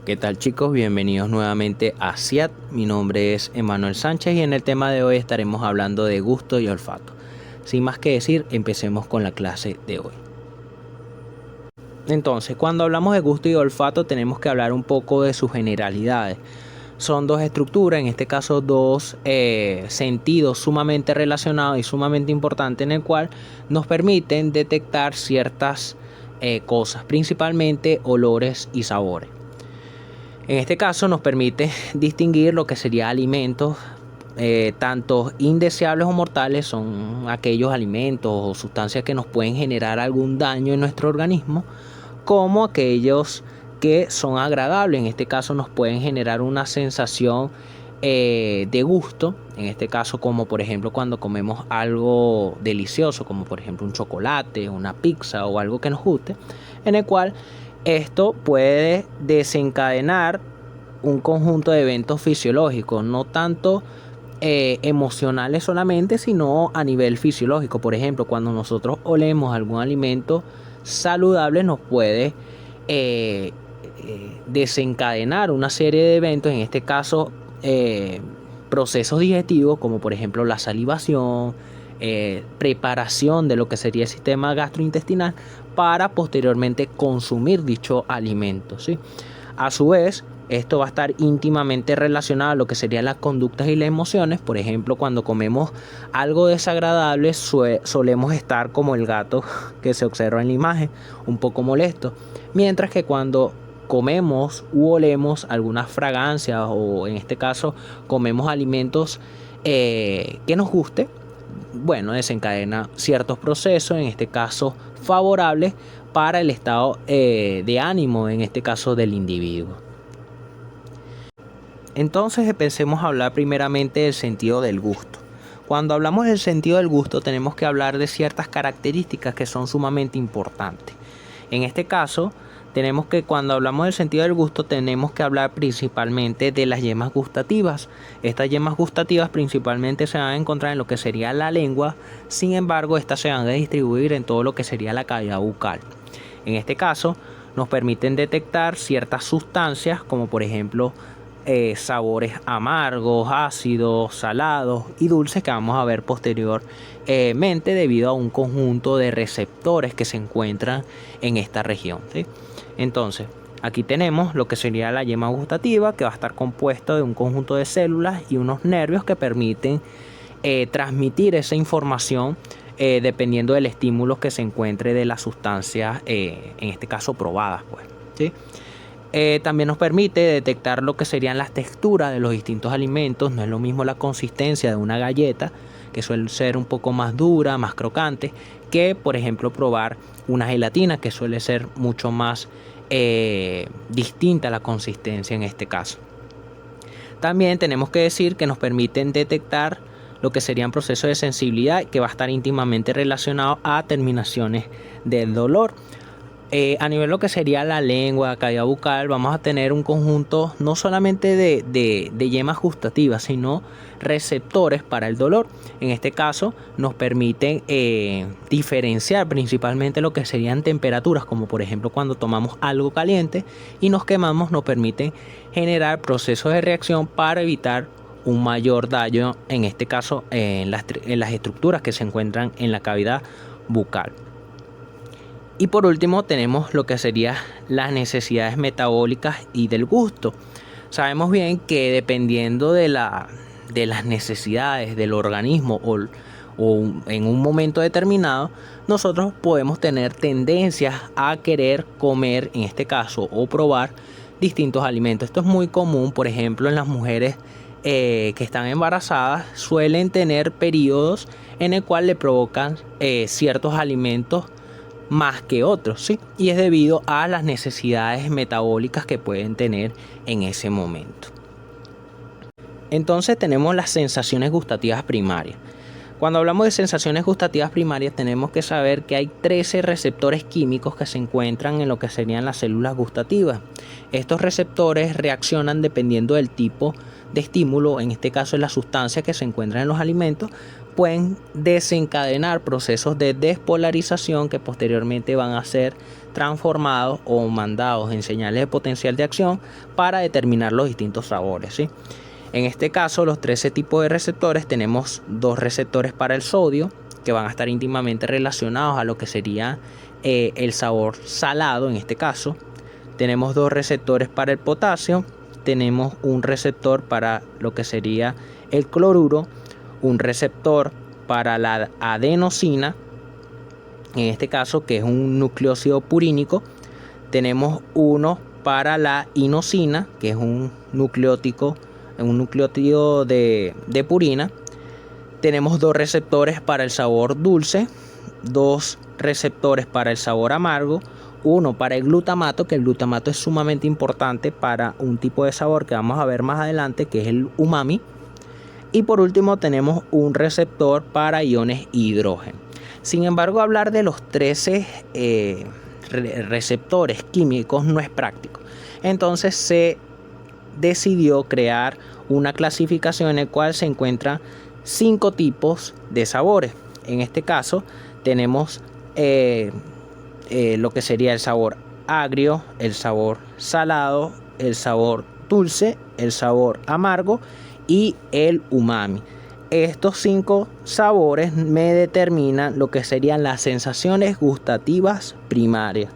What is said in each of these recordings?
¿Qué tal, chicos? Bienvenidos nuevamente a CIAT. Mi nombre es Emanuel Sánchez y en el tema de hoy estaremos hablando de gusto y olfato. Sin más que decir, empecemos con la clase de hoy. Entonces, cuando hablamos de gusto y olfato tenemos que hablar un poco de sus generalidades. Son dos estructuras, en este caso dos sentidos sumamente relacionados y sumamente importantes, en el cual nos permiten detectar ciertas cosas, principalmente olores y sabores. En este caso nos permite distinguir lo que sería alimentos, tanto indeseables o mortales, son aquellos alimentos o sustancias que nos pueden generar algún daño en nuestro organismo, como aquellos que son agradables. En este caso nos pueden generar una sensación de gusto, en este caso como por ejemplo cuando comemos algo delicioso, como por ejemplo un chocolate, una pizza o algo que nos guste, en el cual esto puede desencadenar un conjunto de eventos fisiológicos, no tanto emocionales solamente, sino a nivel fisiológico. Por ejemplo, cuando nosotros olemos algún alimento saludable, nos puede desencadenar una serie de eventos, en este caso procesos digestivos, como por ejemplo la salivación, preparación de lo que sería el sistema gastrointestinal para posteriormente consumir dicho alimento, ¿sí? A su vez, esto va a estar íntimamente relacionado a lo que serían las conductas y las emociones. Por ejemplo, cuando comemos algo desagradable, solemos estar como el gato que se observa en la imagen, un poco molesto. Mientras que cuando comemos u olemos algunas fragancias, o en este caso comemos alimentos que nos guste, bueno, desencadena ciertos procesos, en este caso favorables para el estado de ánimo, en este caso del individuo. Entonces empecemos a hablar primeramente del sentido del gusto. Cuando hablamos del sentido del gusto tenemos que hablar de ciertas características que son sumamente importantes. En este caso tenemos que, cuando hablamos del sentido del gusto, tenemos que hablar principalmente de las yemas gustativas. Estas yemas gustativas principalmente se van a encontrar en lo que sería la lengua. Sin embargo, estas se van a distribuir en todo lo que sería la cavidad bucal. En este caso nos permiten detectar ciertas sustancias, como por ejemplo sabores amargos, ácidos, salados y dulces, que vamos a ver posteriormente debido a un conjunto de receptores que se encuentran en esta región, ¿sí? Entonces, aquí tenemos lo que sería la yema gustativa, que va a estar compuesta de un conjunto de células y unos nervios que permiten transmitir esa información dependiendo del estímulo que se encuentre de las sustancias, en este caso probadas, pues, ¿sí? También nos permite detectar lo que serían las texturas de los distintos alimentos. No es lo mismo la consistencia de una galleta, que suele ser un poco más dura, más crocante, que por ejemplo probar una gelatina, que suele ser mucho más distinta la consistencia en este caso. También tenemos que decir que nos permiten detectar lo que serían procesos de sensibilidad, que va a estar íntimamente relacionado a terminaciones del dolor. A nivel lo que sería la lengua, cavidad bucal, vamos a tener un conjunto no solamente de yemas gustativas, sino receptores para el dolor. En este caso nos permiten diferenciar principalmente lo que serían temperaturas, como por ejemplo cuando tomamos algo caliente y nos quemamos, nos permiten generar procesos de reacción para evitar un mayor daño, en este caso en las estructuras que se encuentran en la cavidad bucal. Y por último tenemos lo que serían las necesidades metabólicas y del gusto. Sabemos bien que dependiendo de las necesidades del organismo o en un momento determinado, nosotros podemos tener tendencias a querer comer, en este caso, o probar distintos alimentos. Esto es muy común, por ejemplo, en las mujeres que están embarazadas, suelen tener periodos en el cual le provocan ciertos alimentos más que otros, ¿sí? Y es debido a las necesidades metabólicas que pueden tener en ese momento. Entonces tenemos las sensaciones gustativas primarias. Cuando hablamos de sensaciones gustativas primarias, tenemos que saber que hay 13 receptores químicos que se encuentran en lo que serían las células gustativas. Estos receptores reaccionan dependiendo del tipo de estímulo, en este caso es la sustancia que se encuentra en los alimentos. Pueden desencadenar procesos de despolarización que posteriormente van a ser transformados o mandados en señales de potencial de acción para determinar los distintos sabores, ¿sí? En este caso, los 13 tipos de receptores, tenemos 2 receptores para el sodio, que van a estar íntimamente relacionados a lo que sería el sabor salado en este caso. Tenemos 2 receptores para el potasio, tenemos un receptor para lo que sería el cloruro, un receptor para la adenosina, en este caso que es un nucleósido purínico. Tenemos uno para la inosina, que es un nucleótido de purina. Tenemos 2 receptores para el sabor dulce, 2 receptores para el sabor amargo, uno para el glutamato, que el glutamato es sumamente importante para un tipo de sabor que vamos a ver más adelante, que es el umami. Y por último tenemos un receptor para iones hidrógeno. Sin embargo, hablar de los 13 receptores químicos no es práctico. Entonces se decidió crear una clasificación en la cual se encuentran 5 tipos de sabores. En este caso tenemos lo que sería el sabor agrio, el sabor salado, el sabor dulce, el sabor amargo y el umami. Estos 5 sabores me determinan lo que serían las sensaciones gustativas primarias.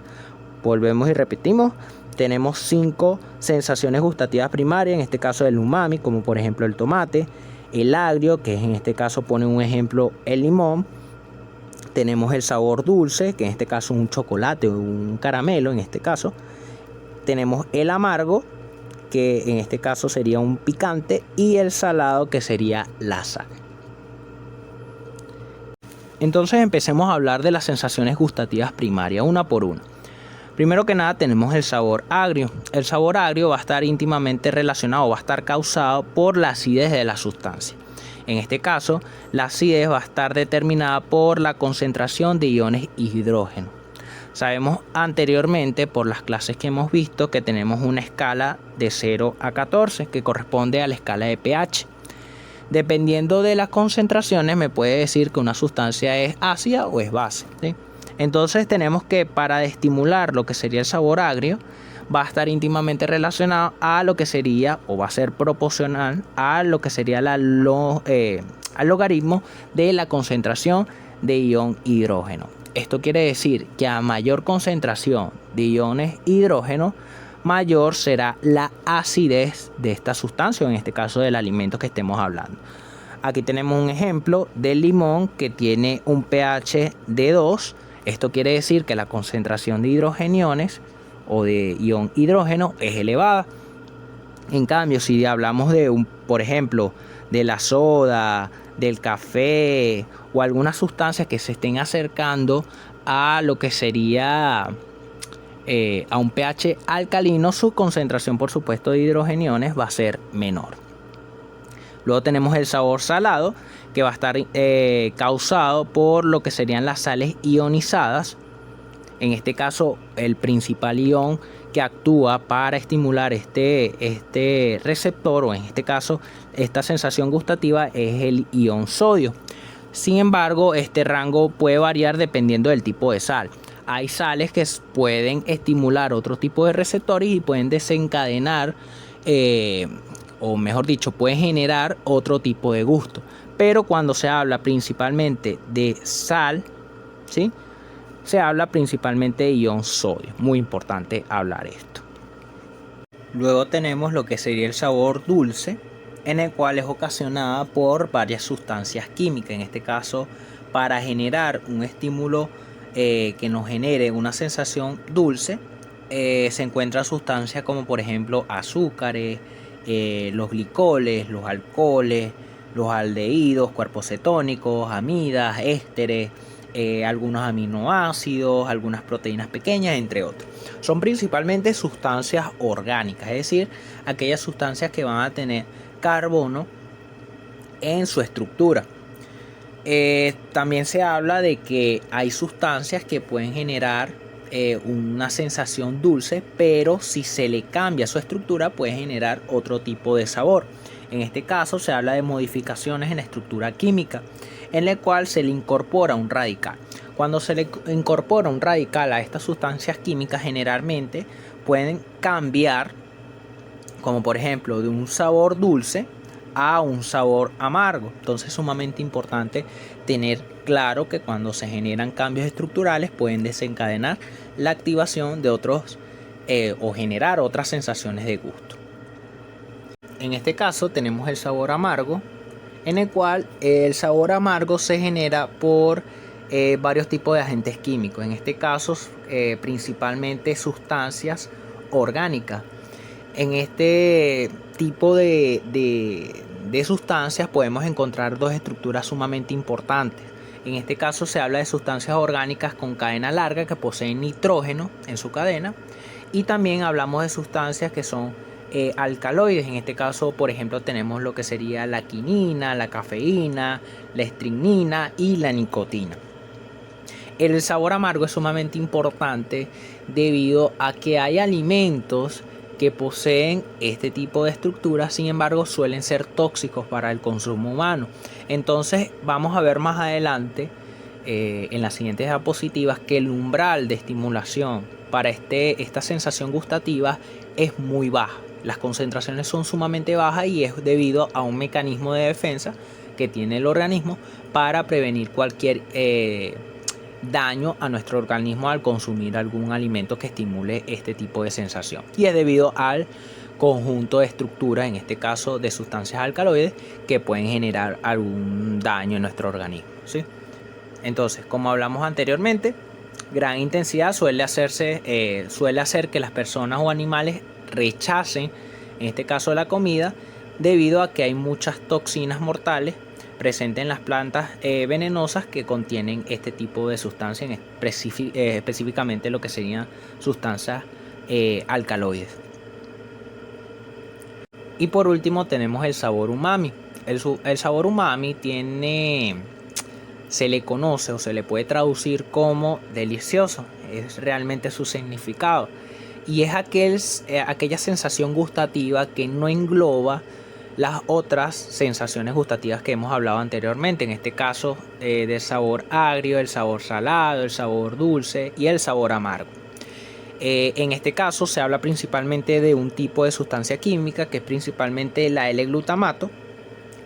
Volvemos y repetimos. Tenemos 5 sensaciones gustativas primarias, en este caso el umami, como por ejemplo el tomate, el agrio, que en este caso pone un ejemplo el limón. Tenemos el sabor dulce, que en este caso es un chocolate o un caramelo en este caso. Tenemos el amargo, que en este caso sería un picante, y el salado, que sería la sal. Entonces empecemos a hablar de las sensaciones gustativas primarias, una por una. Primero que nada tenemos el sabor agrio. El sabor agrio va a estar íntimamente relacionado, va a estar causado por la acidez de la sustancia. En este caso, la acidez va a estar determinada por la concentración de iones hidrógeno. Sabemos anteriormente por las clases que hemos visto que tenemos una escala de 0 a 14 que corresponde a la escala de pH. Dependiendo de las concentraciones me puede decir que una sustancia es ácida o es base, ¿sí? Entonces tenemos que para estimular lo que sería el sabor agrio va a estar íntimamente relacionado a lo que sería o va a ser proporcional a lo que sería al logaritmo de la concentración de ion hidrógeno. Esto quiere decir que a mayor concentración de iones hidrógeno, mayor será la acidez de esta sustancia, o en este caso del alimento que estemos hablando. Aquí tenemos un ejemplo del limón que tiene un pH de 2. Esto quiere decir que la concentración de hidrogeniones o de ion hidrógeno es elevada. En cambio, si hablamos por ejemplo, de la soda, del café o algunas sustancias que se estén acercando a lo que sería a un pH alcalino, su concentración, por supuesto, de hidrogeniones va a ser menor. Luego tenemos el sabor salado, que va a estar causado por lo que serían las sales ionizadas. En este caso, el principal ion que actúa para estimular este receptor, o en este caso, esta sensación gustativa, es el ion sodio. Sin embargo, este rango puede variar dependiendo del tipo de sal. Hay sales que pueden estimular otro tipo de receptores y pueden desencadenar, o mejor dicho, pueden generar otro tipo de gusto. Pero cuando se habla principalmente de sal, ¿sí?, se habla principalmente de ion sodio. Muy importante hablar esto. Luego tenemos lo que sería el sabor dulce, en el cual es ocasionada por varias sustancias químicas. En este caso, para generar un estímulo que nos genere una sensación dulce, se encuentran sustancias como por ejemplo azúcares, los glicoles, los alcoholes, los aldehídos, cuerpos cetónicos, amidas, ésteres, algunos aminoácidos, algunas proteínas pequeñas, entre otros. Son principalmente sustancias orgánicas, es decir, aquellas sustancias que van a tener carbono en su estructura. También se habla de que hay sustancias que pueden generar una sensación dulce, pero si se le cambia su estructura puede generar otro tipo de sabor. En este caso se habla de modificaciones en la estructura química, en la cual se le incorpora un radical. Cuando se le incorpora un radical a estas sustancias químicas, generalmente pueden cambiar, como por ejemplo de un sabor dulce a un sabor amargo. Entonces es sumamente importante tener claro que cuando se generan cambios estructurales pueden desencadenar la activación de otros o generar otras sensaciones de gusto. En este caso tenemos el sabor amargo, en el cual el sabor amargo se genera por varios tipos de agentes químicos. En este caso principalmente sustancias orgánicas. En este tipo de sustancias podemos encontrar dos estructuras sumamente importantes. En este caso se habla de sustancias orgánicas con cadena larga que poseen nitrógeno en su cadena, y también hablamos de sustancias que son alcaloides. En este caso, por ejemplo, tenemos lo que sería la quinina, la cafeína, la estricnina y la nicotina. El sabor amargo es sumamente importante debido a que hay alimentos que poseen este tipo de estructuras, sin embargo suelen ser tóxicos para el consumo humano. Entonces vamos a ver más adelante en las siguientes diapositivas que el umbral de estimulación para esta sensación gustativa es muy baja. Las concentraciones son sumamente bajas y es debido a un mecanismo de defensa que tiene el organismo para prevenir cualquier daño a nuestro organismo al consumir algún alimento que estimule este tipo de sensación, y es debido al conjunto de estructuras, en este caso de sustancias alcaloides, que pueden generar algún daño en nuestro organismo, ¿sí? Entonces, como hablamos anteriormente, gran intensidad suele hacer que las personas o animales rechacen, en este caso la comida, debido a que hay muchas toxinas mortales presentes en las plantas venenosas que contienen este tipo de sustancias, específicamente lo que serían sustancias alcaloides. Y por último tenemos el sabor umami. El sabor umami se le conoce o se le puede traducir como delicioso, es realmente su significado, y es aquella sensación gustativa que no engloba las otras sensaciones gustativas que hemos hablado anteriormente, en este caso del sabor agrio, el sabor salado, el sabor dulce y el sabor amargo. En este caso se habla principalmente de un tipo de sustancia química que es principalmente la L-glutamato,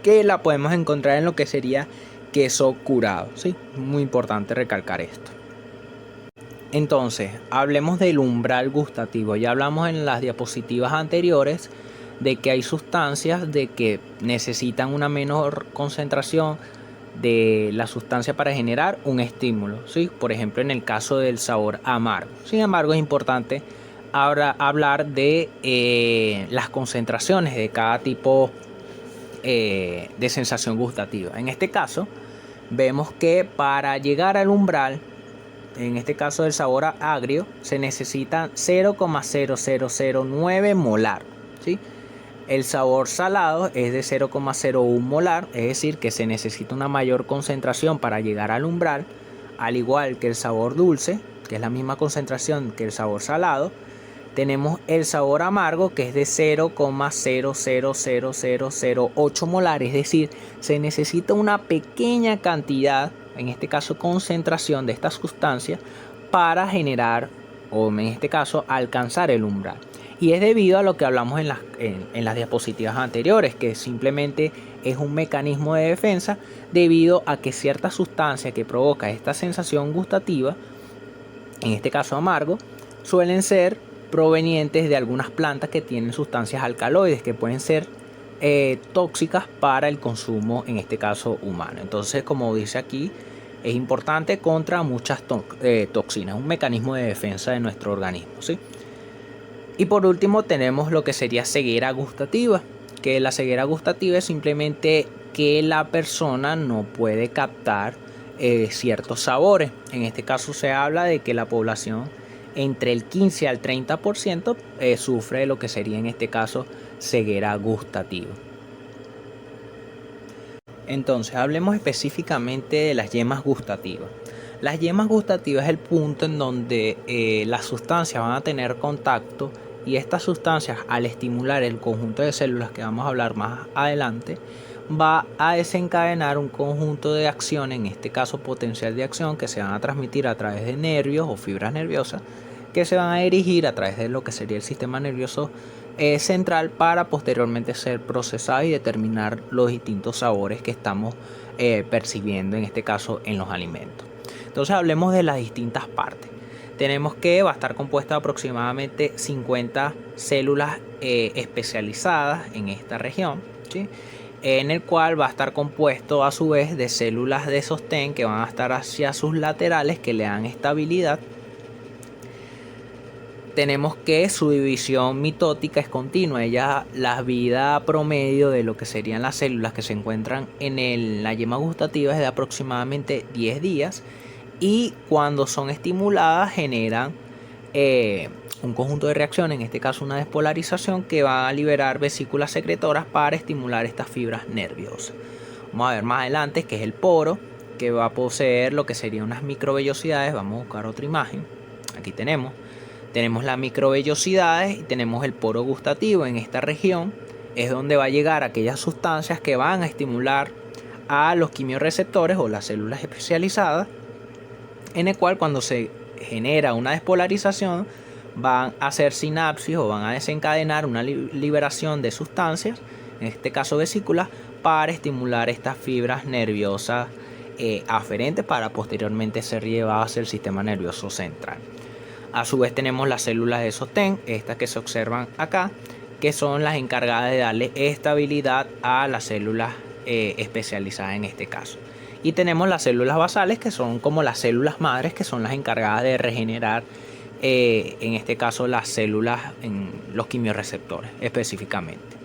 que la podemos encontrar en lo que sería queso curado, ¿sí? Muy importante recalcar esto. Entonces, hablemos del umbral gustativo. Ya hablamos en las diapositivas anteriores de que hay sustancias de que necesitan una menor concentración de la sustancia para generar un estímulo, ¿sí? Por ejemplo, en el caso del sabor amargo. Sin embargo, es importante hablar de las concentraciones de cada tipo de sensación gustativa. En este caso, vemos que para llegar al umbral, en este caso del sabor agrio, se necesita 0,0009 molar, ¿sí? El sabor salado es de 0,01 molar, es decir, que se necesita una mayor concentración para llegar al umbral, al igual que el sabor dulce, que es la misma concentración que el sabor salado. Tenemos el sabor amargo, que es de 0,000008 molar, es decir, se necesita una pequeña cantidad, en este caso concentración de esta sustancia, para generar, o en este caso alcanzar el umbral. Y es debido a lo que hablamos en las diapositivas anteriores, que simplemente es un mecanismo de defensa debido a que cierta sustancia que provoca esta sensación gustativa, en este caso amargo, suelen ser provenientes de algunas plantas que tienen sustancias alcaloides que pueden ser tóxicas para el consumo, en este caso humano. Entonces, como dice aquí, es importante contra muchas toxinas, un mecanismo de defensa de nuestro organismo, ¿sí? Y por último tenemos lo que sería ceguera gustativa, que la ceguera gustativa es simplemente que la persona no puede captar ciertos sabores. En este caso se habla de que la población entre el 15 al 30% sufre de lo que sería en este caso ceguera gustativa. Entonces hablemos específicamente de las yemas gustativas. Las yemas gustativas es el punto en donde las sustancias van a tener contacto, y estas sustancias, al estimular el conjunto de células que vamos a hablar más adelante, va a desencadenar un conjunto de acciones, en este caso potencial de acción, que se van a transmitir a través de nervios o fibras nerviosas, que se van a dirigir a través de lo que sería el sistema nervioso central para posteriormente ser procesado y determinar los distintos sabores que estamos percibiendo, en este caso en los alimentos. Entonces hablemos de las distintas partes. Tenemos que va a estar compuesta de aproximadamente 50 células especializadas en esta región, ¿sí? En el cual va a estar compuesto a su vez de células de sostén que van a estar hacia sus laterales, que le dan estabilidad. Tenemos que su división mitótica es continua. La vida promedio de lo que serían las células que se encuentran en la yema gustativa es de aproximadamente 10 días, y cuando son estimuladas generan un conjunto de reacciones, en este caso una despolarización, que va a liberar vesículas secretoras para estimular estas fibras nerviosas. Vamos a ver más adelante que es el poro, que va a poseer lo que serían unas microvellosidades. Vamos a buscar otra imagen. Aquí tenemos las microvellosidades y tenemos el poro gustativo. En esta región es donde va a llegar aquellas sustancias que van a estimular a los quimiorreceptores o las células especializadas, en el cual cuando se genera una despolarización van a hacer sinapsis o van a desencadenar una liberación de sustancias, en este caso vesículas, para estimular estas fibras nerviosas aferentes para posteriormente ser llevadas hacia el sistema nervioso central. A su vez tenemos las células de sostén, estas que se observan acá, que son las encargadas de darle estabilidad a las células especializadas en este caso. Y tenemos las células basales, que son como las células madres, que son las encargadas de regenerar en este caso las células en los quimiorreceptores específicamente.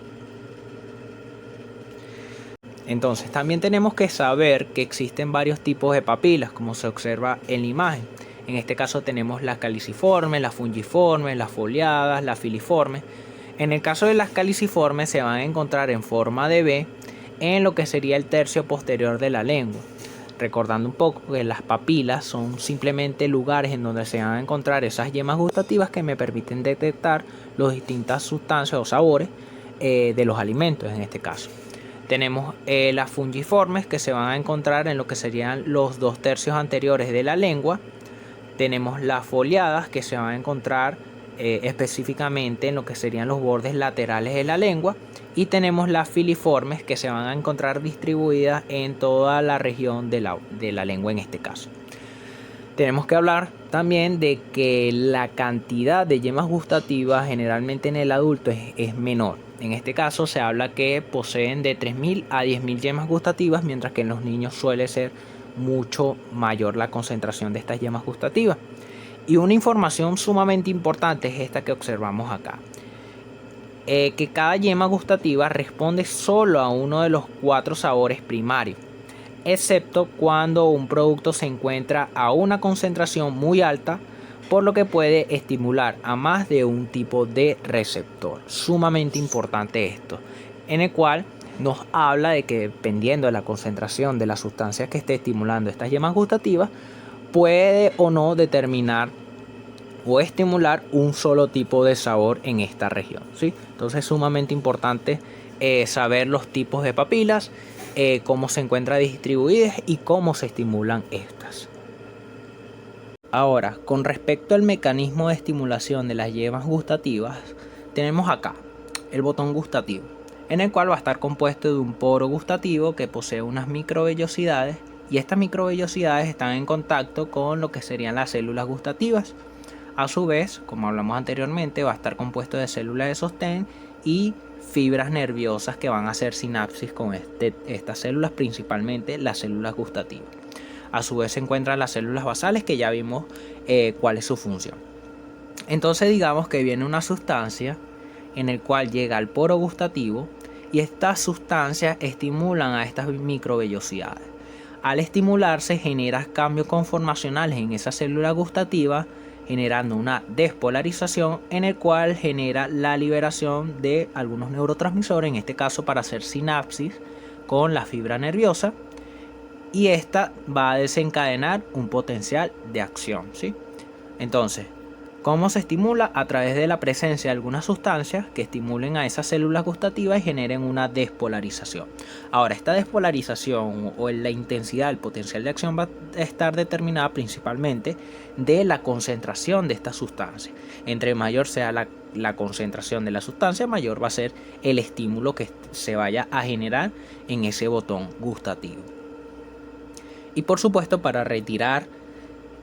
Entonces también tenemos que saber que existen varios tipos de papilas, como se observa en la imagen. En este caso tenemos las caliciformes, las fungiformes, las foliadas, las filiformes. En el caso de las caliciformes se van a encontrar en forma de V en lo que sería el tercio posterior de la lengua. Recordando un poco que las papilas son simplemente lugares en donde se van a encontrar esas yemas gustativas que me permiten detectar las distintas sustancias o sabores de los alimentos en este caso. Tenemos las fungiformes, que se van a encontrar en lo que serían los 2 tercios anteriores de la lengua. Tenemos las foliadas, que se van a encontrar específicamente en lo que serían los bordes laterales de la lengua. Y tenemos las filiformes, que se van a encontrar distribuidas en toda la región de la lengua en este caso. Tenemos que hablar también de que la cantidad de yemas gustativas generalmente en el adulto es menor. En este caso se habla que poseen de 3.000 a 10.000 yemas gustativas, mientras que en los niños suele ser mucho mayor la concentración de estas yemas gustativas. Y una información sumamente importante es esta que observamos acá. Que cada yema gustativa responde solo a uno de los 4 sabores primarios, excepto cuando un producto se encuentra a una concentración muy alta, por lo que puede estimular a más de un tipo de receptor. Sumamente importante esto, en el cual nos habla de que dependiendo de la concentración de las sustancias que esté estimulando estas yemas gustativas, puede o no determinar o estimular un solo tipo de sabor en esta región, ¿sí? Entonces es sumamente importante saber los tipos de papilas, cómo se encuentran distribuidas y cómo se estimulan estas. Ahora, con respecto al mecanismo de estimulación de las yemas gustativas, tenemos acá el botón gustativo, en el cual va a estar compuesto de un poro gustativo que posee unas microvellosidades, y estas microvellosidades están en contacto con lo que serían las células gustativas. A su vez, como hablamos anteriormente, va a estar compuesto de células de sostén y fibras nerviosas que van a hacer sinapsis con estas células, principalmente las células gustativas. A su vez se encuentran las células basales, que ya vimos cuál es su función. Entonces digamos que viene una sustancia en el cual llega al poro gustativo, y estas sustancias estimulan a estas microvellosidades. Al estimularse genera cambios conformacionales en esa célula gustativa, generando una despolarización, en el cual genera la liberación de algunos neurotransmisores, en este caso para hacer sinapsis con la fibra nerviosa, y esta va a desencadenar un potencial de acción, ¿sí? Entonces, ¿Cómo se estimula? A través de la presencia de algunas sustancias que estimulen a esas células gustativas y generen una despolarización. Ahora, esta despolarización o la intensidad, el potencial de acción va a estar determinada principalmente de la concentración de esta sustancia. Entre mayor sea la concentración de la sustancia, mayor va a ser el estímulo que se vaya a generar en ese botón gustativo. Y por supuesto, para retirar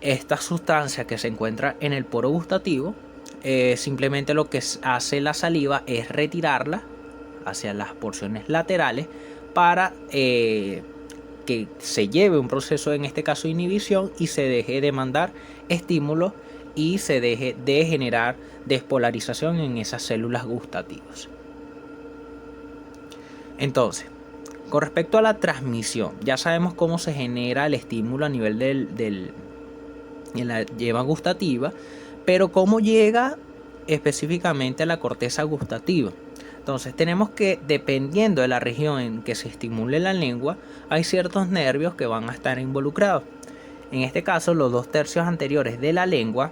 esta sustancia que se encuentra en el poro gustativo, simplemente lo que hace la saliva es retirarla hacia las porciones laterales para que se lleve un proceso, en este caso de inhibición, y se deje de mandar estímulos y se deje de generar despolarización en esas células gustativas. Entonces, con respecto a la transmisión, ya sabemos cómo se genera el estímulo a nivel en la yema gustativa, pero cómo llega específicamente a la corteza gustativa. Entonces tenemos que, dependiendo de la región en que se estimule la lengua, hay ciertos nervios que van a estar involucrados. En este caso, los 2/3 anteriores de la lengua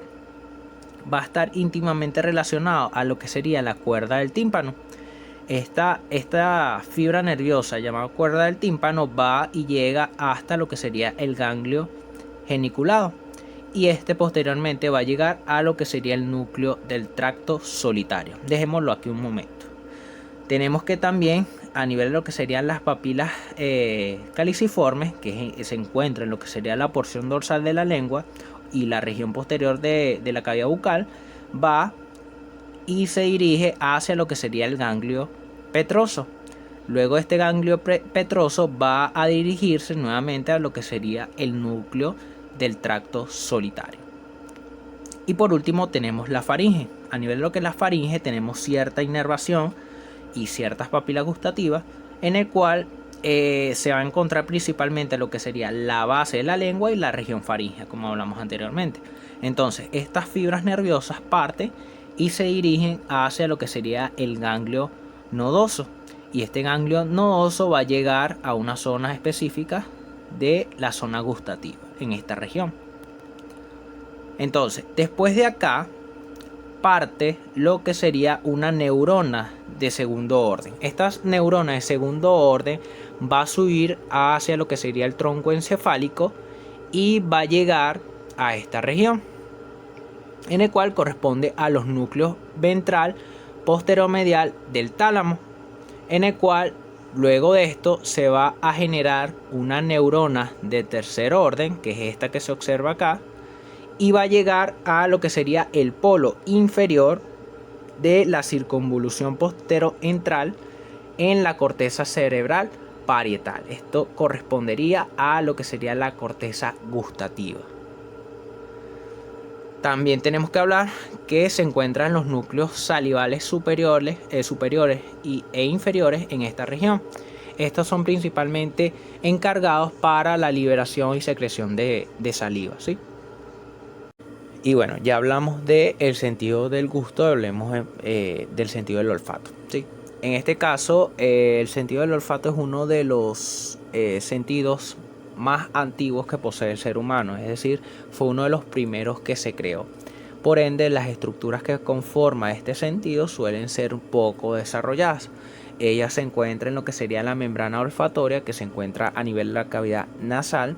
va a estar íntimamente relacionado a lo que sería la cuerda del tímpano. Esta fibra nerviosa llamada cuerda del tímpano va y llega hasta lo que sería el ganglio geniculado, y posteriormente va a llegar a lo que sería el núcleo del tracto solitario. Dejémoslo aquí un momento. Tenemos que también, a nivel de lo que serían las papilas caliciformes, que se encuentra en lo que sería la porción dorsal de la lengua y la región posterior de la cavidad bucal, va y se dirige hacia lo que sería el ganglio petroso. Luego este ganglio petroso va a dirigirse nuevamente a lo que sería el núcleo del tracto solitario. Y por último tenemos la faringe. A nivel de lo que es la faringe, tenemos cierta inervación y ciertas papilas gustativas, en el cual se va a encontrar principalmente lo que sería la base de la lengua y la región faríngea, como hablamos anteriormente. Entonces estas fibras nerviosas parten y se dirigen hacia lo que sería el ganglio nodoso, y este ganglio nodoso va a llegar a una zona específica de la zona gustativa en esta región. Entonces, después de acá parte lo que sería una neurona de segundo orden. Esta neurona de segundo orden va a subir hacia lo que sería el tronco encefálico y va a llegar a esta región, en el cual corresponde a los núcleos ventral posteromedial del tálamo, en el cual luego de esto se va a generar una neurona de tercer orden, que es esta que se observa acá, y va a llegar a lo que sería el polo inferior de la circunvolución posteroentral en la corteza cerebral parietal. Esto correspondería a lo que sería la corteza gustativa. También tenemos que hablar que se encuentran los núcleos salivales superiores e inferiores en esta región. Estos son principalmente encargados para la liberación y secreción de saliva, ¿sí? Y bueno, ya hablamos del sentido del gusto, hablemos del sentido del olfato, ¿sí? En este caso, el sentido del olfato es uno de los sentidos más antiguos que posee el ser humano, es decir, fue uno de los primeros que se creó. Por ende, las estructuras que conforman este sentido suelen ser un poco desarrolladas. Ella se encuentra en lo que sería la membrana olfatoria, que se encuentra a nivel de la cavidad nasal.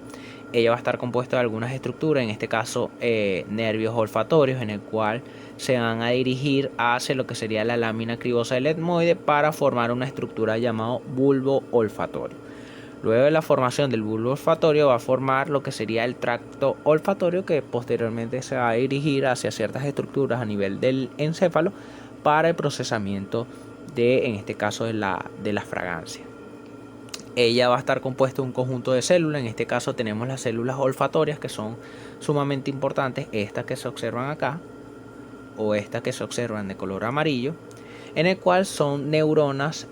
Ella va a estar compuesta de algunas estructuras, en este caso nervios olfatorios, en el cual se van a dirigir hacia lo que sería la lámina cribosa del etmoide para formar una estructura llamada bulbo olfatorio. Luego de la formación del bulbo olfatorio va a formar lo que sería el tracto olfatorio, que posteriormente se va a dirigir hacia ciertas estructuras a nivel del encéfalo para el procesamiento en este caso de la fragancia. Ella va a estar compuesta de un conjunto de células. En este caso tenemos las células olfatorias, que son sumamente importantes, estas que se observan acá o estas que se observan de color amarillo, en el cual son neuronas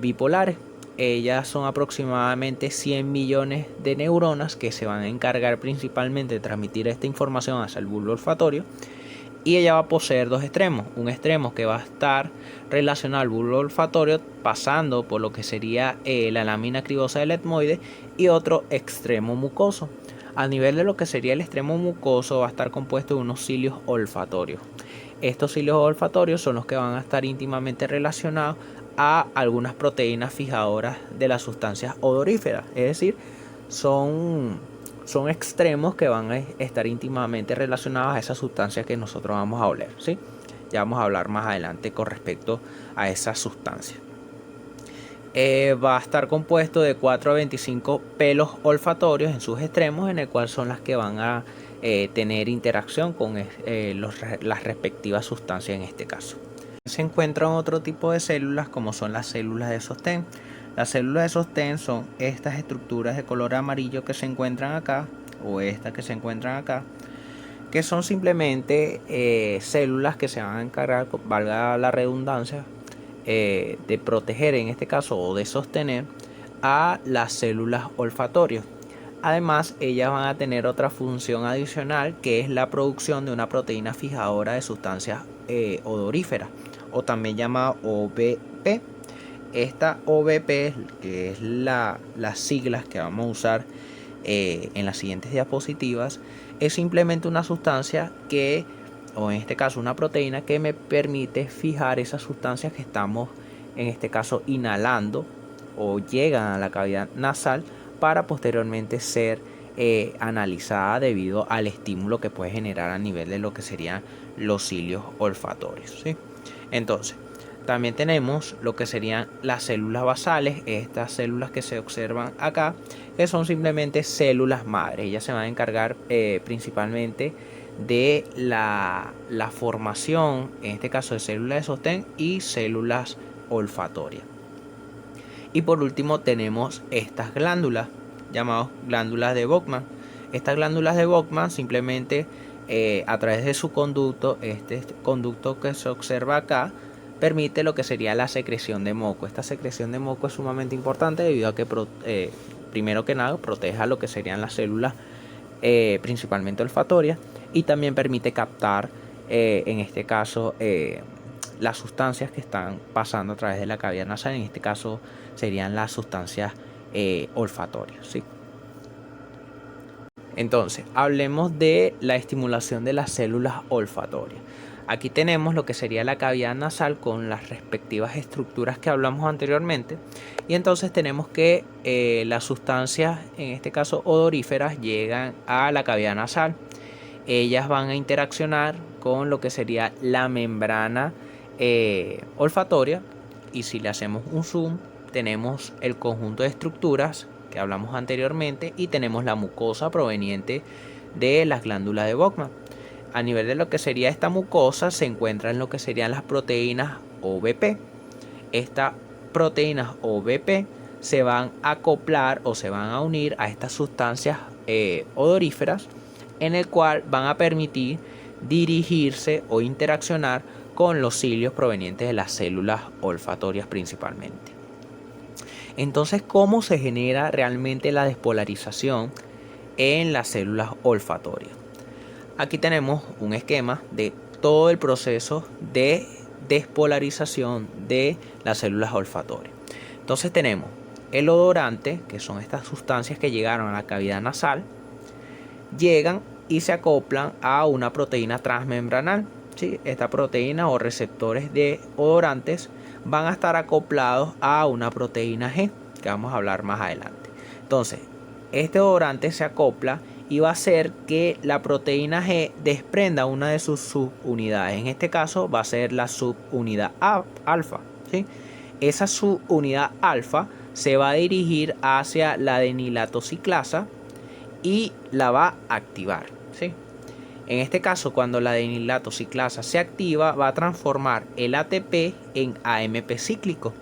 bipolares. Ellas son aproximadamente 100 millones de neuronas que se van a encargar principalmente de transmitir esta información hacia el bulbo olfatorio, y ella va a poseer dos extremos, un extremo que va a estar relacionado al bulbo olfatorio pasando por lo que sería la lámina cribosa del etmoide, y otro extremo mucoso. A nivel de lo que sería el extremo mucoso va a estar compuesto de unos cilios olfatorios. Estos cilios olfatorios son los que van a estar íntimamente relacionados a algunas proteínas fijadoras de las sustancias odoríferas, es decir, son extremos que van a estar íntimamente relacionados a esas sustancias que nosotros vamos a oler, ¿sí? Ya vamos a hablar más adelante con respecto a esas sustancias. Va a estar compuesto de 4 a 25 pelos olfatorios en sus extremos, en el cual son las que van a tener interacción con las respectivas sustancias en este caso. Se encuentran otro tipo de células como son las células de sostén. Las células de sostén son estas estructuras de color amarillo que se encuentran acá, o estas que se encuentran acá, que son simplemente células que se van a encargar, valga la redundancia, de proteger en este caso o de sostener a las células olfatorias. Además, ellas van a tener otra función adicional, que es la producción de una proteína fijadora de sustancias odoríferas, o también llamada OBP. Esta OBP, que es las siglas que vamos a usar en las siguientes diapositivas, es simplemente una sustancia que, o en este caso una proteína que me permite fijar esas sustancias que estamos en este caso inhalando o llegan a la cavidad nasal para posteriormente ser analizada debido al estímulo que puede generar a nivel de lo que serían los cilios olfatorios, ¿sí? Entonces, también tenemos lo que serían las células basales, estas células que se observan acá, que son simplemente células madre. Ellas se van a encargar principalmente de la formación, en este caso de células de sostén y células olfatorias. Y por último tenemos estas glándulas, llamadas glándulas de Bowman. Estas glándulas de Bowman simplemente a través de su conducto, este conducto que se observa acá, permite lo que sería la secreción de moco. Esta secreción de moco es sumamente importante debido a que primero que nada protege a lo que serían las células principalmente olfatorias, y también permite captar en este caso las sustancias que están pasando a través de la cavidad nasal. En este caso serían las sustancias olfatorias, ¿sí? Entonces, hablemos de la estimulación de las células olfatorias. Aquí tenemos lo que sería la cavidad nasal con las respectivas estructuras que hablamos anteriormente. Y entonces tenemos que las sustancias, en este caso odoríferas, llegan a la cavidad nasal. Ellas van a interaccionar con lo que sería la membrana olfatoria. Y si le hacemos un zoom, tenemos el conjunto de estructuras que hablamos anteriormente y tenemos la mucosa proveniente de las glándulas de Bowman. A nivel de lo que sería esta mucosa se encuentran lo que serían las proteínas OBP. Estas proteínas OBP se van a acoplar o se van a unir a estas sustancias odoríferas, en el cual van a permitir dirigirse o interaccionar con los cilios provenientes de las células olfatorias principalmente. Entonces, ¿cómo se genera realmente la despolarización en las células olfatorias? Aquí tenemos un esquema de todo el proceso de despolarización de las células olfatorias. Entonces tenemos el odorante, que son estas sustancias que llegaron a la cavidad nasal, llegan y se acoplan a una proteína transmembranal, ¿sí? Esta proteína o receptores de odorantes van a estar acoplados a una proteína G, que vamos a hablar más adelante. Entonces, este odorante se acopla y va a hacer que la proteína G desprenda una de sus subunidades. En este caso va a ser la subunidad alfa, ¿sí? Esa subunidad alfa se va a dirigir hacia la adenilatociclasa y la va a activar, ¿sí? En este caso, cuando la adenilatociclasa se activa, va a transformar el ATP en AMP cíclico.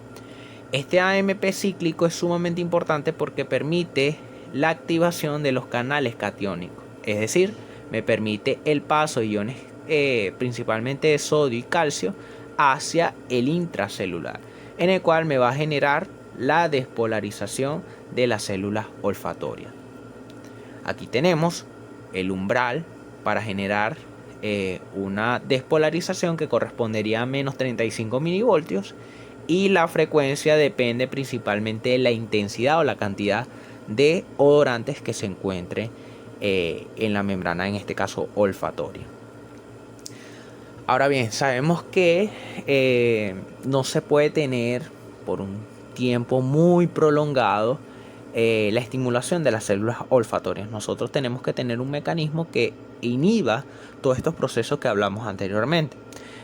Este AMP cíclico es sumamente importante porque permite la activación de los canales catiónicos, es decir, me permite el paso de iones principalmente de sodio y calcio hacia el intracelular, en el cual me va a generar la despolarización de las células olfatorias. Aquí tenemos el umbral para generar una despolarización que correspondería a menos 35 milivoltios, y la frecuencia depende principalmente de la intensidad o la cantidad de odorantes que se encuentre en la membrana, en este caso olfatoria. Ahora bien, sabemos que no se puede tener por un tiempo muy prolongado la estimulación de las células olfatorias. Nosotros tenemos que tener un mecanismo que inhiba todos estos procesos que hablamos anteriormente.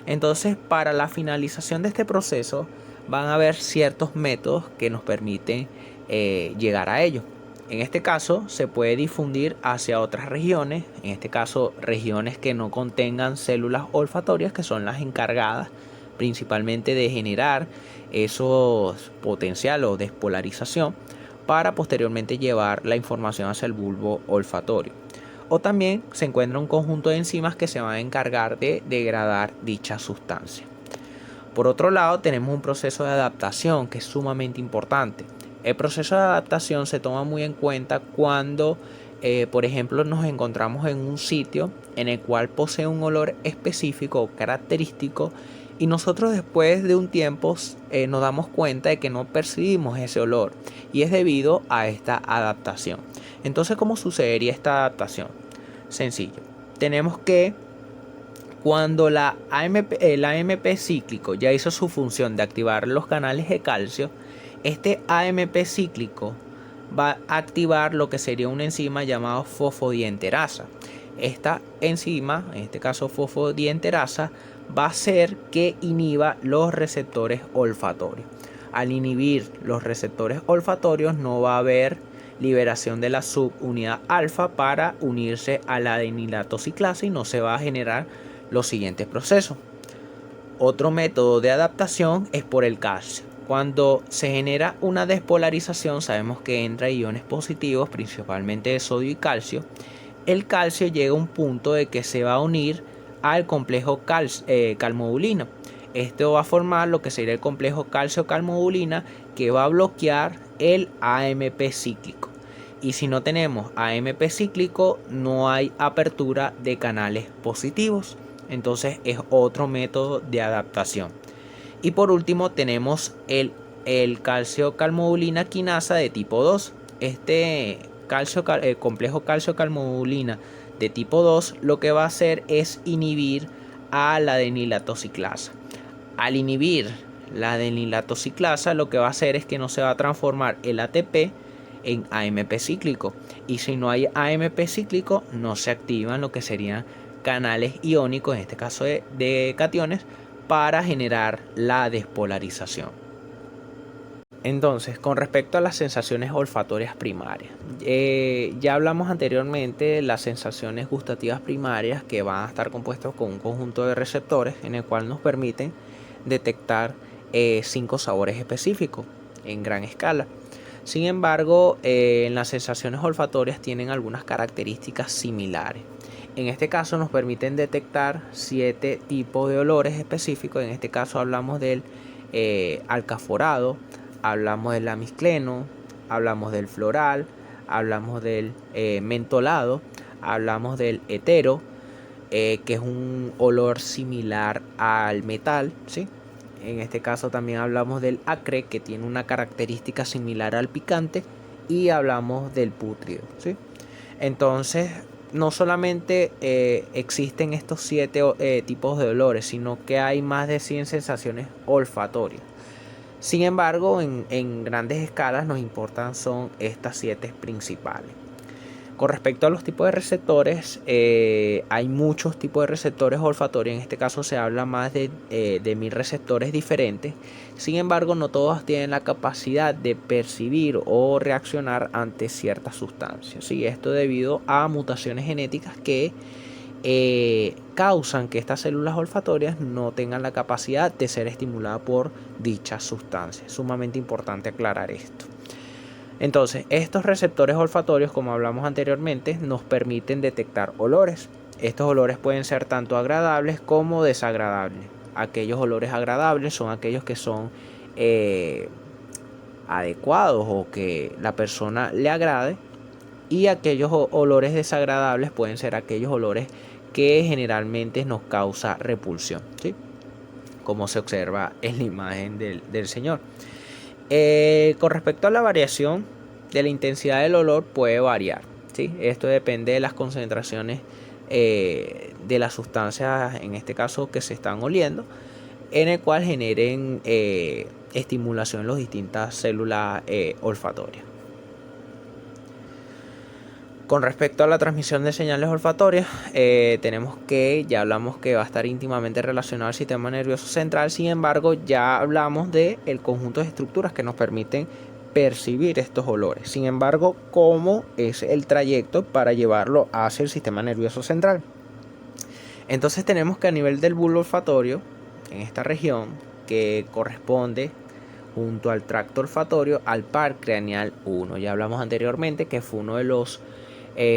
Entonces, para la finalización de este proceso van a haber ciertos métodos que nos permiten llegar a ello. En este caso se puede difundir hacia otras regiones, en este caso regiones que no contengan células olfatorias, que son las encargadas principalmente de generar esos potencial o despolarización para posteriormente llevar la información hacia el bulbo olfatorio. O también se encuentra un conjunto de enzimas que se van a encargar de degradar dicha sustancia. Por otro lado, tenemos un proceso de adaptación que es sumamente importante. El proceso de adaptación se toma muy en cuenta cuando, por ejemplo, nos encontramos en un sitio en el cual posee un olor específico o característico y nosotros después de un tiempo nos damos cuenta de que no percibimos ese olor y es debido a esta adaptación. Entonces, ¿cómo sucedería esta adaptación? Sencillo. Tenemos que cuando el AMP cíclico ya hizo su función de activar los canales de calcio, este AMP cíclico va a activar lo que sería una enzima llamada fosfodiesterasa. Esta enzima, en este caso fosfodiesterasa, va a hacer que inhiba los receptores olfatorios. Al inhibir los receptores olfatorios no va a haber liberación de la subunidad alfa para unirse a la adenilatociclasa y no se va a generar los siguientes procesos. Otro método de adaptación es por el calcio. Cuando se genera una despolarización, sabemos que entra iones positivos, principalmente de sodio y calcio. El calcio llega a un punto de que se va a unir al complejo calmodulina. Esto va a formar lo que sería el complejo calcio-calmodulina, que va a bloquear el AMP cíclico. Y si no tenemos AMP cíclico, no hay apertura de canales positivos. Entonces es otro método de adaptación. Y por último tenemos el calcio-calmodulina quinasa de tipo 2. Este complejo calcio-calmodulina de tipo 2 lo que va a hacer es inhibir a la adenilatociclasa. Al inhibir la adenilatociclasa lo que va a hacer es que no se va a transformar el ATP en AMP cíclico. Y si no hay AMP cíclico, no se activan lo que serían canales iónicos, en este caso de cationes, para generar la despolarización. Entonces, con respecto a las sensaciones olfatorias primarias, ya hablamos anteriormente de las sensaciones gustativas primarias, que van a estar compuestas con un conjunto de receptores en el cual nos permiten detectar 5 sabores específicos en gran escala. Sin embargo, en las sensaciones olfatorias tienen algunas características similares. En este caso nos permiten detectar 7 tipos de olores específicos. En este caso hablamos del alcaforado, hablamos del amiscleno, hablamos del floral, hablamos del mentolado, hablamos del hetero, que es un olor similar al metal, ¿sí? En este caso también hablamos del acre, que tiene una característica similar al picante, y hablamos del pútrido, ¿sí? Entonces, no solamente existen estos 7 tipos de olores, sino que hay más de 100 sensaciones olfatorias. Sin embargo, en grandes escalas nos importan son estas 7 principales. Con respecto a los tipos de receptores, hay muchos tipos de receptores olfatorios. En este caso se habla más de 1000 receptores diferentes. Sin embargo, no todos tienen la capacidad de percibir o reaccionar ante ciertas sustancias. ¿Sí? Esto debido a mutaciones genéticas que causan que estas células olfatorias no tengan la capacidad de ser estimuladas por dichas sustancias. Es sumamente importante aclarar esto. Entonces, estos receptores olfatorios, como hablamos anteriormente, nos permiten detectar olores. Estos olores pueden ser tanto agradables como desagradables. Aquellos olores agradables son aquellos que son adecuados o que la persona le agrade, y aquellos olores desagradables pueden ser aquellos olores que generalmente nos causa repulsión, ¿sí? Como se observa en la imagen del señor. Con respecto a la variación de la intensidad del olor, puede variar. ¿sí? Esto depende de las concentraciones de las sustancias, en este caso que se están oliendo, en el cual generen estimulación en las distintas células olfatorias. Con respecto a la transmisión de señales olfatorias, tenemos que, ya hablamos que va a estar íntimamente relacionado al sistema nervioso central. Sin embargo, ya hablamos del conjunto de estructuras que nos permiten percibir estos olores. Sin embargo, ¿cómo es el trayecto para llevarlo hacia el sistema nervioso central? Entonces tenemos que a nivel del bulbo olfatorio, en esta región, que corresponde junto al tracto olfatorio al par craneal 1. Ya hablamos anteriormente que fue uno de los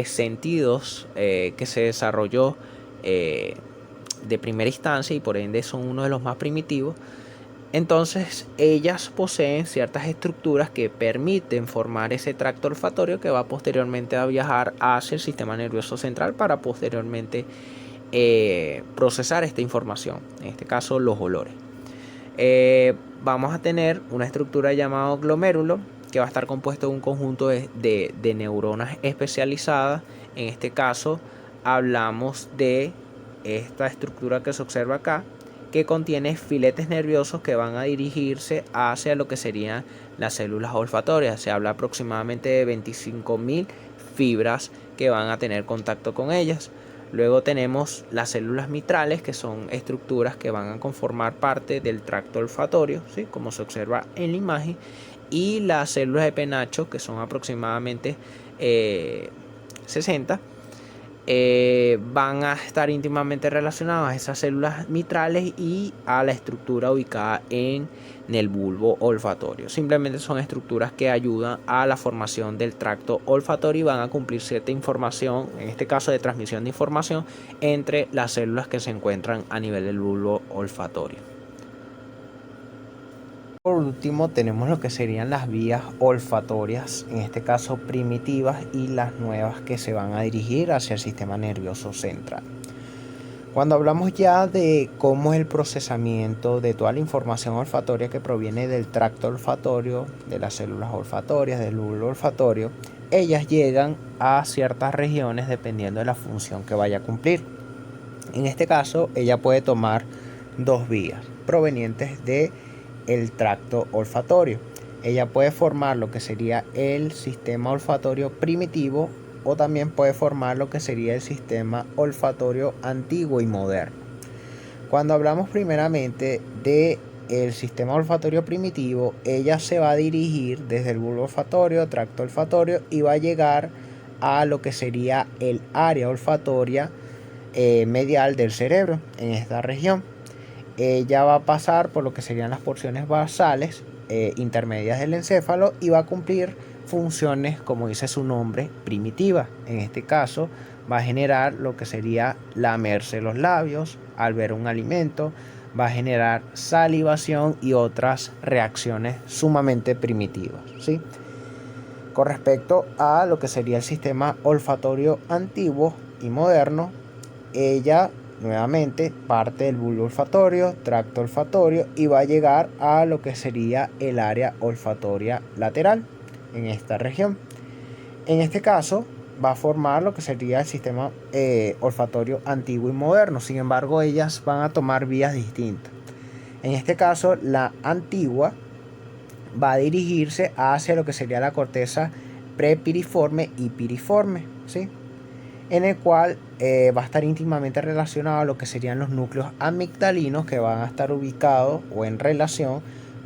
sentidos que se desarrolló de primera instancia y por ende son uno de los más primitivos. Entonces ellas poseen ciertas estructuras que permiten formar ese tracto olfatorio que va posteriormente a viajar hacia el sistema nervioso central para posteriormente procesar esta información, en este caso los olores. Vamos a tener una estructura llamada glomérulo, que va a estar compuesto de un conjunto de neuronas especializadas. En este caso hablamos de esta estructura que se observa acá, que contiene filetes nerviosos que van a dirigirse hacia lo que serían las células olfatorias. Se habla aproximadamente de 25.000 fibras que van a tener contacto con ellas. Luego tenemos las células mitrales, que son estructuras que van a conformar parte del tracto olfatorio, ¿sí? Como se observa en la imagen. Y las células de penacho, que son aproximadamente 60, van a estar íntimamente relacionadas a esas células mitrales y a la estructura ubicada en el bulbo olfatorio. Simplemente son estructuras que ayudan a la formación del tracto olfatorio y van a cumplir cierta información, en este caso de transmisión de información, entre las células que se encuentran a nivel del bulbo olfatorio. Por último tenemos lo que serían las vías olfatorias, en este caso primitivas, y las nuevas que se van a dirigir hacia el sistema nervioso central. Cuando hablamos ya de cómo es el procesamiento de toda la información olfatoria que proviene del tracto olfatorio, de las células olfatorias, del bulbo olfatorio, ellas llegan a ciertas regiones dependiendo de la función que vaya a cumplir. En este caso, ella puede tomar dos vías provenientes de el tracto olfatorio. Ella puede formar lo que sería el sistema olfatorio primitivo o también puede formar lo que sería el sistema olfatorio antiguo y moderno. Cuando hablamos primeramente de el sistema olfatorio primitivo, ella se va a dirigir desde el bulbo olfatorio, tracto olfatorio, y va a llegar a lo que sería el área olfatoria medial del cerebro en esta región. Ella va a pasar por lo que serían las porciones basales intermedias del encéfalo y va a cumplir funciones, como dice su nombre, primitivas. En este caso va a generar lo que sería lamerse los labios al ver un alimento, va a generar salivación y otras reacciones sumamente primitivas, ¿sí? Con respecto a lo que sería el sistema olfatorio antiguo y moderno, ella nuevamente parte del bulbo olfatorio, tracto olfatorio, y va a llegar a lo que sería el área olfatoria lateral en esta región. En este caso va a formar lo que sería el sistema olfatorio antiguo y moderno. Sin embargo, ellas van a tomar vías distintas. En este caso, la antigua va a dirigirse hacia lo que sería la corteza prepiriforme y piriforme, ¿sí? En el cual va a estar íntimamente relacionado a lo que serían los núcleos amigdalinos, que van a estar ubicados o en relación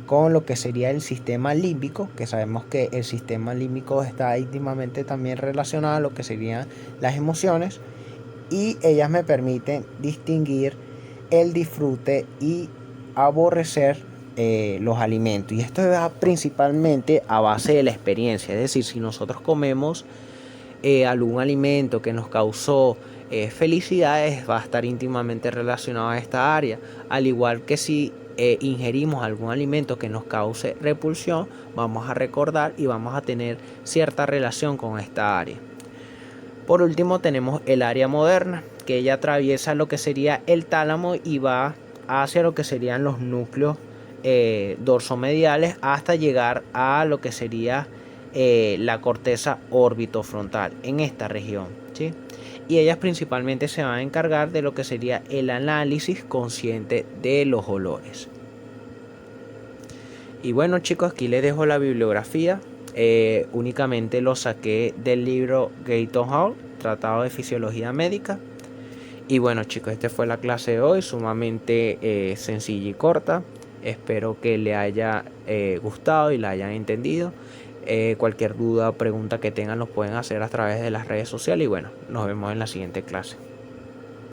con lo que sería el sistema límbico, que sabemos que el sistema límbico está íntimamente también relacionado a lo que serían las emociones, y ellas me permiten distinguir el disfrute y aborrecer los alimentos. Y esto va principalmente a base de la experiencia, es decir, si nosotros comemos algún alimento que nos causó felicidades, va a estar íntimamente relacionado a esta área, al igual que si ingerimos algún alimento que nos cause repulsión, vamos a recordar y vamos a tener cierta relación con esta área. Por último tenemos el área moderna, que ella atraviesa lo que sería el tálamo y va hacia lo que serían los núcleos dorsomediales hasta llegar a lo que sería la corteza orbitofrontal en esta región, ¿sí? Y ellas principalmente se van a encargar de lo que sería el análisis consciente de los olores. Y bueno, chicos, aquí les dejo la bibliografía. Únicamente lo saqué del libro Gayton Hall, Tratado de Fisiología Médica. Y bueno, chicos, esta fue la clase de hoy, sumamente sencilla y corta. Espero que le haya gustado y la hayan entendido. Cualquier duda o pregunta que tengan los pueden hacer a través de las redes sociales. Y bueno, nos vemos en la siguiente clase.